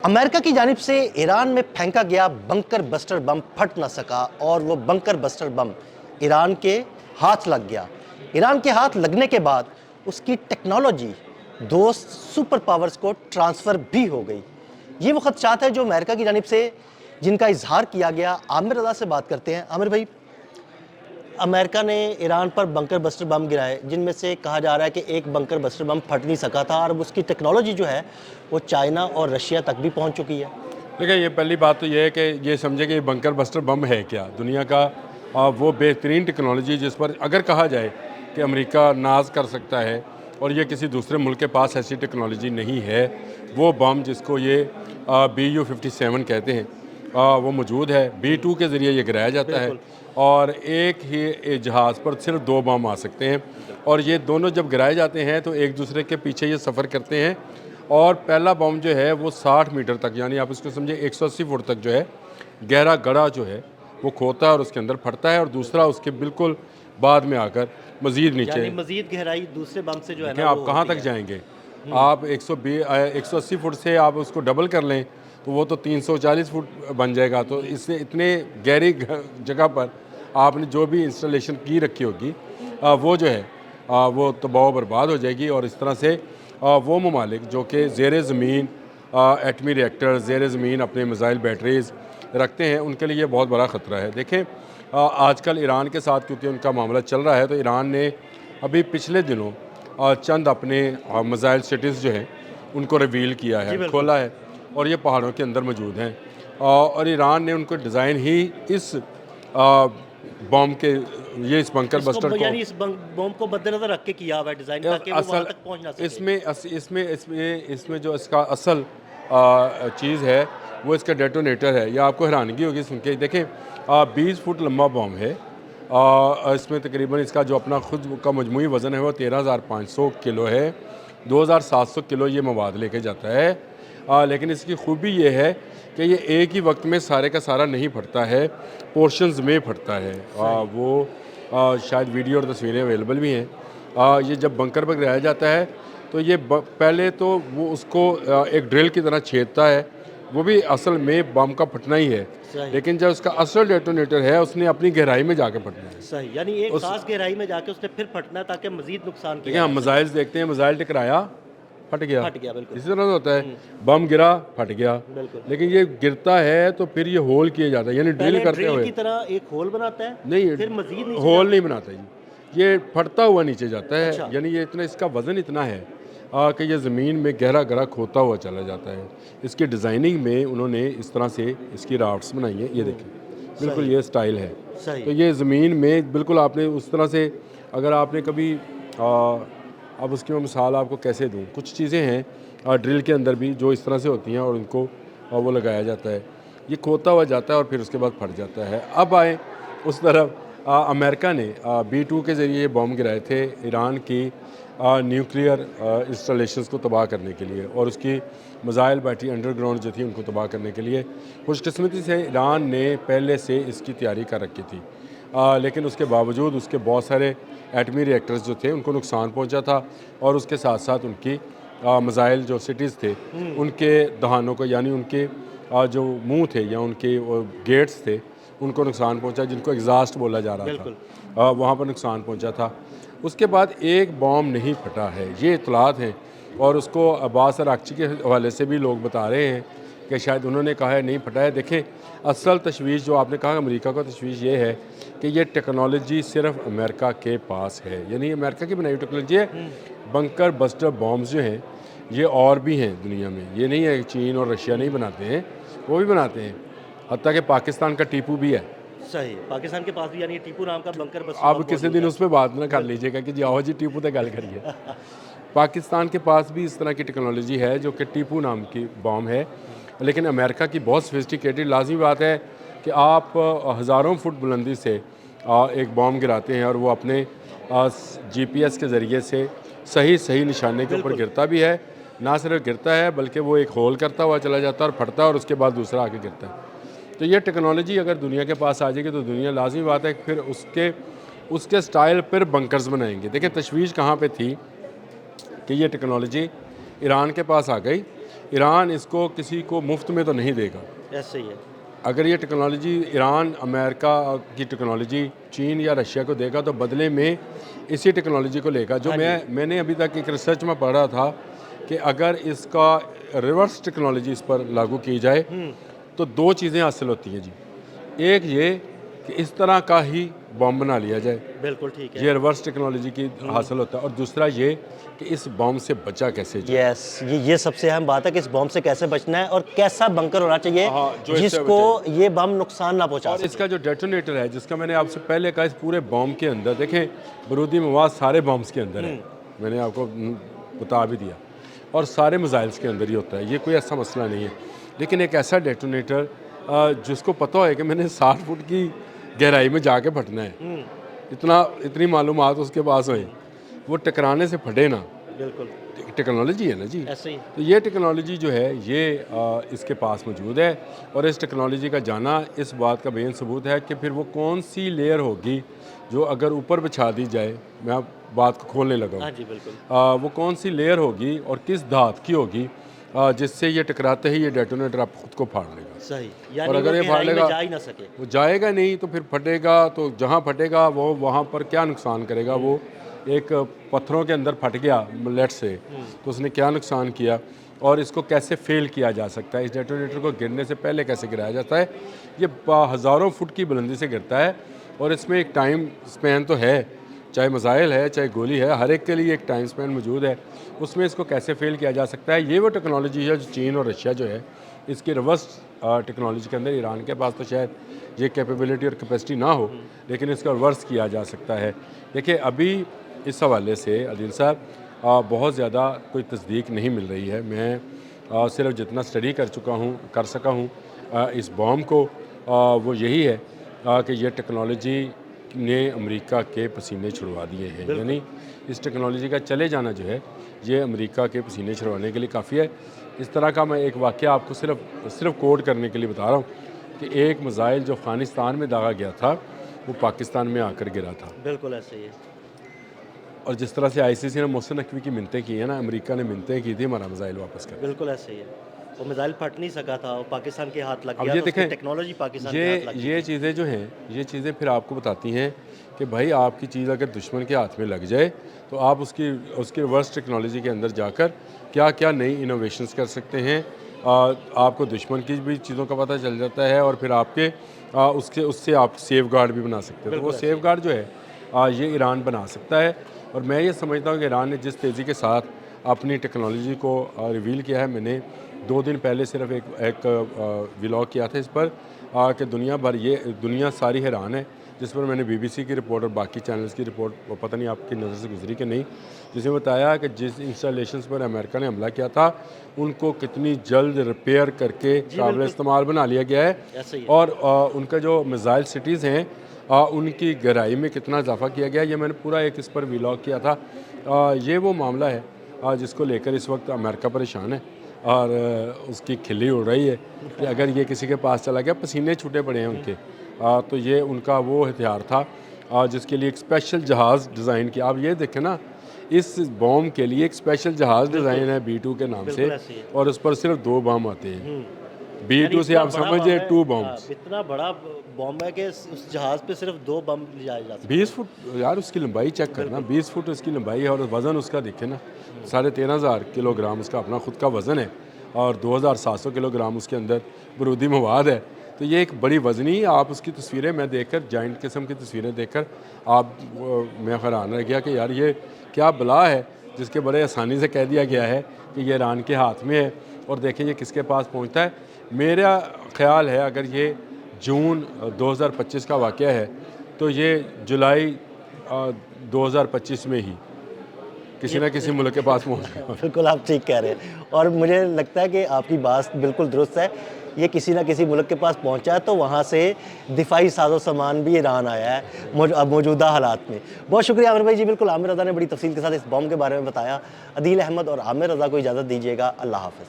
America की जानिब से ईरान में फेंका गया बंकर बस्टर बम फट न सका और वो बंकर बस्टर बम ईरान के हाथ लग गया। ईरान के हाथ लगने के बाद उसकी टेक्नोलॉजी दो सुपर पावर्स को ट्रांसफ़र भी हो गई। ये वो खदशात है जो अमेरिका की जानिब से जिनका इजहार किया गया। आमिर रज़ा से बात करते हैं। आमिर भाई, अमेरिका ने ईरान पर बंकर बस्टर बम गिराए, जिनमें से कहा जा रहा है कि एक बंकर बस्टर बम फट नहीं सका था और उसकी टेक्नोलॉजी जो है वो चाइना और रशिया तक भी पहुंच चुकी है। देखिए, ये पहली बात तो ये है कि ये समझे कि बंकर बस्टर बम है क्या, दुनिया का वो बेहतरीन टेक्नोलॉजी जिस पर अगर कहा जाए कि अमेरिका नाज कर सकता है और ये किसी दूसरे मुल्क के पास ऐसी टेक्नोलॉजी नहीं है। वो बम जिसको ये BU-57 कहते हैं वो मौजूद है। B-2 के ज़रिए ये गिराया जाता है और एक ही जहाज़ पर सिर्फ 2 बम आ सकते हैं और ये दोनों जब गिराए जाते हैं तो एक दूसरे के पीछे ये सफ़र करते हैं और पहला बम जो है वो 60 मीटर तक, यानी आप इसको समझे 180 फुट तक जो है गहरा गड़ा जो है वो खोता है और उसके अंदर फटता है और दूसरा उसके बिल्कुल बाद में आकर मज़ीद नीचे, यानी मजीद गहराई दूसरे बम से जो है ना, आप कहाँ तक जाएंगे। आप 180 फुट से आप उसको डबल कर लें तो वो तो 340 फुट बन जाएगा। तो इससे इतने गहरी जगह पर आपने जो भी इंस्टॉलेशन की रखी होगी वो जो है वो तबाह बर्बाद हो जाएगी और इस तरह से वो ममालिक जो कि ज़ेर ज़मीन एटमी रिएक्टर ज़ेर ज़मीन अपने मिसाइल बैटरीज़ रखते हैं उनके लिए बहुत बड़ा ख़तरा है। देखें, आजकल ईरान के साथ क्योंकि उनका मामला चल रहा है तो ईरान ने अभी पिछले दिनों चंद अपने मिसाइल सिटीज़ जो हैं उनको रिवील किया है, खोला है और ये पहाड़ों के अंदर मौजूद हैं और ईरान ने उनको डिज़ाइन ही इस बम के ये इस बंकर बस्टर को, यानी इस बम को मद्देनजर रख के किया हुआ है डिज़ाइन, ताकि वो वहाँ तक पहुँच ना सके। इसमें जो इसका असल चीज़ है वो इसका डेटोनेटर है। या आपको हैरानगी होगी सुन के। देखें, 20 फुट लंबा बम है। इसमें तकरीबन इसका जो अपना खुद का मजमूई वज़न है वो 13,500 किलो है। 2,700 किलो ये मवाद लेके जाता है। लेकिन इसकी खूबी ये है कि ये एक ही वक्त में सारे का सारा नहीं फटता है, पोर्शंस में फटता है। शायद वीडियो और तस्वीरें अवेलेबल भी हैं। ये जब बंकर पर गिराया जाता है तो ये पहले तो वो उसको एक ड्रिल की तरह छेदता है, वो भी असल में बम का फटना ही है, लेकिन जब उसका असल डेटोनेटर है उसने अपनी गहराई में जाके फटना है। सही, यानी एक खास गहराई में जाके उसने फिर फटना है ताकि मजीद नुकसान देखिए, हम मिसाइल्स देखते हैं, मिसाइल टकराया फट गया, बिल्कुल इसी तरह होता है। बम गिरा फट गया, लेकिन ये गिरता है तो फिर ये होल किया जाता है, यानी ड्रिल करते हुए की तरह एक होल बनाता है, नहीं फिर मजीद होल नहीं बनाता जी, ये फटता हुआ नीचे जाता है। अच्छा। यानी ये इतना, इसका वज़न इतना है कि ये ज़मीन में गहरा गहरा खोता हुआ चला जाता है। इसकी डिज़ाइनिंग में उन्होंने इस तरह से इसकी राफ्ट्स बनाई हैं, ये देखें, बिल्कुल ये स्टाइल है। तो ये ज़मीन में बिल्कुल आपने उस तरह से, अगर आपने कभी अब उसकी मैं मिसाल आपको कैसे दूँ, कुछ चीज़ें हैं ड्रिल के अंदर भी जो इस तरह से होती हैं और उनको वो लगाया जाता है, ये खोता हुआ जाता है और फिर उसके बाद फट जाता है। अब आए उस तरफ, अमेरिका ने B-2 के ज़रिए बम गिराए थे ईरान की न्यूक्लियर इंस्टॉलेशंस को तबाह करने के लिए और उसकी मिसाइल बैटरी अंडरग्राउंड जो थी उनको तबाह करने के लिए। खुशकिस्मती से ईरान ने पहले से इसकी तैयारी कर रखी थी, लेकिन उसके बावजूद उसके बहुत सारे एटमी रिएक्टर्स जो थे उनको नुकसान पहुंचा था और उसके साथ साथ उनकी मिसाइल जो सिटीज़ थे उनके दहानों को, यानी उनके जो मुंह थे या उनके गेट्स थे उनको नुकसान पहुंचा, जिनको एग्जास्ट बोला जा रहा था, वहाँ पर नुकसान पहुंचा था। उसके बाद एक बॉम्ब नहीं फटा है, ये इतलात हैं और उसको अब्बास अरागची के हवाले से भी लोग बता रहे हैं कि शायद उन्होंने कहा है नहीं फटा है। देखें, असल तशवीश जो आपने कहा अमेरिका का तशवीश ये है कि ये टेक्नोलॉजी सिर्फ अमेरिका के पास है, यानी अमेरिका की बनाई हुई टेक्नोलॉजी है। बंकर बस्टर बॉम्ब्स जो हैं ये और भी हैं दुनिया में, ये नहीं है कि चीन और रशिया नहीं बनाते हैं, वो भी बनाते हैं। हत्ता कि पाकिस्तान का टीपू भी है। सही, पाकिस्तान के पास भी यानी टीपू नाम का बंकर बस्टर आप किसी दिन उस पर बात ना कर लीजिएगा कि जी आओ जी टीपू तो गल करिए। पाकिस्तान के पास भी इस तरह की टेक्नोलॉजी है जो कि टीपू नाम की बॉम्ब है, लेकिन अमेरिका की बहुत सोफिस्टिकेटेड। लाजमी बात है कि आप हज़ारों फुट बुलंदी से एक बॉम्ब गिराते हैं और वो अपने GPS के ज़रिए से सही निशाने के ऊपर गिरता भी है। ना सिर्फ गिरता है बल्कि वो एक होल करता हुआ चला जाता है और फटता है और उसके बाद दूसरा आके गिरता है। तो ये टेक्नोलॉजी अगर दुनिया के पास आ जाएगी तो दुनिया, लाजमी बात है, फिर उसके स्टाइल पर बंकर्स बनाएंगे। देखिए, तशवीश कहाँ पे थी कि ये टेक्नोलॉजी ईरान के पास आ गई। ईरान इसको किसी को मुफ्त में तो नहीं देगा। ऐसे ही है। अगर ये टेक्नोलॉजी ईरान अमेरिका की टेक्नोलॉजी चीन या रशिया को देगा तो बदले में इसी टेक्नोलॉजी को लेगा। जो मैंने अभी तक एक रिसर्च में पढ़ा था कि अगर इसका रिवर्स टेक्नोलॉजी इस पर लागू की जाए तो दो चीज़ें हासिल होती हैं जी। एक ये कि इस तरह का ही बॉम्ब बना लिया जाए, बिल्कुल ठीक है। ये रिवर्स टेक्नोलॉजी की हासिल होता है। और दूसरा ये कि इस बॉम्ब से बचा कैसे जाए। यस, ये सबसे अहम बात है कि इस बॉम्ब से कैसे बचना है और कैसा बंकर होना चाहिए जो इससे जिसको ये बम नुकसान ना पहुंचा और सके। इसका जो डेटोनेटर है, जिसका मैंने आपसे पहले कहा, इस पूरे बॉम्ब के अंदर देखें बारूदी मवाद सारे बॉम्ब्स के अंदर है, मैंने आपको बता भी दिया, और सारे मिसाइल्स के अंदर ही होता है, ये कोई ऐसा मसला नहीं है। लेकिन एक ऐसा डेटोनेटर जिसको पता है कि मैंने 60 फुट की गहराई में जाके फटना है, इतनी मालूमात उसके पास हो, वो टकराने से फटे ना, बिल्कुल टेक्नोलॉजी है ना जी। ऐसे ही। तो ये टेक्नोलॉजी जो है ये इसके पास मौजूद है, और इस टेक्नोलॉजी का जाना इस बात का बेन सबूत है कि फिर वो कौन सी लेयर होगी जो अगर ऊपर बिछा दी जाए, मैं आप बात को खोलने लगा हूँ। हाँ जी बिल्कुल। वो कौन सी लेयर होगी और किस धात की होगी जिससे ये टकराते ही ये डेटोनेटर आप खुद को फाड़ लेगा। सही, और यानी अगर ये फाड़ लेगा जा ही ना सके, वो जाएगा नहीं, तो फिर फटेगा, तो जहाँ फटेगा वो वहाँ पर क्या नुकसान करेगा। वो एक पत्थरों के अंदर फट गया लेट से, तो उसने क्या नुकसान किया, और इसको कैसे फेल किया जा सकता है, इस डेटोनेटर को गिरने से पहले कैसे गिराया जाता है। ये हज़ारों फुट की बुलंदी से गिरता है, और इसमें एक टाइम स्पैन तो है, चाहे मिसाइल है चाहे गोली है, हर एक के लिए एक टाइम स्पैन मौजूद है। उसमें इसको कैसे फेल किया जा सकता है, ये वो टेक्नोलॉजी है जो चीन और रशिया जो है इसकी रिवर्स टेक्नोलॉजी के अंदर, ईरान के पास तो शायद ये कैपेबिलिटी और कैपेसिटी ना हो, लेकिन इसका रिवर्स किया जा सकता है। देखिए अभी इस हवाले से अदील साहब बहुत ज़्यादा कोई तस्दीक नहीं मिल रही है। मैं सिर्फ जितना स्टडी कर सका हूँ इस बॉम्ब को, वो यही है कि ये टेक्नोलॉजी ने अमेरिका के पसीने छुड़वा दिए हैं। यानी इस टेक्नोलॉजी का चले जाना जो है ये अमेरिका के पसीने छुड़वाने के लिए काफ़ी है। इस तरह का मैं एक वाक़या आपको सिर्फ कोड करने के लिए बता रहा हूँ कि एक मिसाइल जो अफ़गानिस्तान में दागा गया था वो पाकिस्तान में आकर गिरा था। बिल्कुल ऐसे ही है। और जिस तरह से ICC ने मोहसिन नकवी की मिन्नतें की हैं ना, अमेरिका ने मिन्नतें की थी हमारा मिसाइल वापस कर। बिल्कुल ऐसे ही है। वो मिसाइल फट नहीं सका था, वो पाकिस्तान के हाथ लग अब गया, ये तो उसकी देखें, टेक्नोलॉजी पाकिस्तान के हाथ लग गई। ये चीज़ें जो हैं, ये चीज़ें फिर आपको बताती हैं कि भाई आपकी चीज़ अगर दुश्मन के हाथ में लग जाए तो आप उसकी रिवर्स टेक्नोलॉजी के अंदर जाकर क्या क्या नई इनोवेशंस कर सकते हैं। आपको दुश्मन की भी चीज़ों का पता चल जाता है, और फिर आपके उससे आप सेफ गार्ड भी बना सकते हैं। तो वो सेफ गार्ड जो है ये ईरान बना सकता है। और मैं ये समझता हूँ कि ईरान ने जिस तेज़ी के साथ अपनी टेक्नोलॉजी को रिवील किया है, मैंने 2 दिन पहले सिर्फ एक व्लॉग किया था इस पर कि दुनिया सारी हैरान है, जिस पर मैंने BBC की रिपोर्ट और बाकी चैनल्स की रिपोर्ट, वो पता नहीं आपकी नज़र से गुजरी कि नहीं, जिसमें बताया कि जिस इंस्टॉलेशंस पर अमेरिका ने हमला किया था उनको कितनी जल्द रिपेयर करके काबिल इस्तेमाल बना लिया गया है, और उनका जो मिसाइल सिटीज़ हैं उनकी गहराई में कितना इजाफा किया गया। ये मैंने पूरा एक इस पर व्लॉग किया था। ये वो मामला है जिसको लेकर इस वक्त अमेरिका परेशान है, और उसकी खिल्ली उड़ रही है कि अगर ये किसी के पास चला गया, पसीने छूटे पड़े हैं उनके, तो ये उनका वो हथियार था जिसके लिए एक स्पेशल जहाज़ डिज़ाइन किया। आप ये देखें ना, इस बॉम्ब के लिए एक स्पेशल जहाज़ डिज़ाइन है B2 के नाम से, और उस पर सिर्फ 2 बम आते हैं। B2 से आप समझिए 2 बम्स। इतना बड़ा बॉम्ब है कि उस जहाज़ पे सिर्फ 2 बम ले जाए जा सकते हैं। 20 फुट यार उसकी लंबाई चेक करना, 20 फुट उसकी लंबाई है, और वज़न उसका देखे ना, 13,500 किलोग्राम उसका अपना खुद का वज़न है, और 2,700 किलोग्राम उसके अंदर बारूदी मवाद है। तो ये एक बड़ी वज़नी, आप उसकी तस्वीरें मैं देखकर, जाइंट किस्म की तस्वीरें देखकर मैं हैरान रह गया कि यार ये क्या बला है जिसके बड़े आसानी से कह दिया गया है कि ये ईरान के हाथ में है, और देखें ये किसके पास पहुंचता है। मेरा ख्याल है अगर ये जून 2025 का वाक़या है तो ये जुलाई 2025 में ही किसी न किसी मुल्क के पास पहुँच गया। बिल्कुल आप ठीक कह रहे हैं, और मुझे लगता है कि आपकी बात बिल्कुल दुरुस्त है। ये किसी न किसी मुल्क के पास पहुंचा है, तो वहाँ से दिफाई साजो सामान भी ईरान आया है मौजूदा हालात में। बहुत शुक्रिया आमिर भाई जी। बिल्कुल आमिर रज़ा ने बड़ी तफसील के साथ इस बॉम्ब के बारे में बताया। अदील अहमद और आमिर रज़ा को इजाज़त दीजिएगा। अल्लाह हाफ़िज़।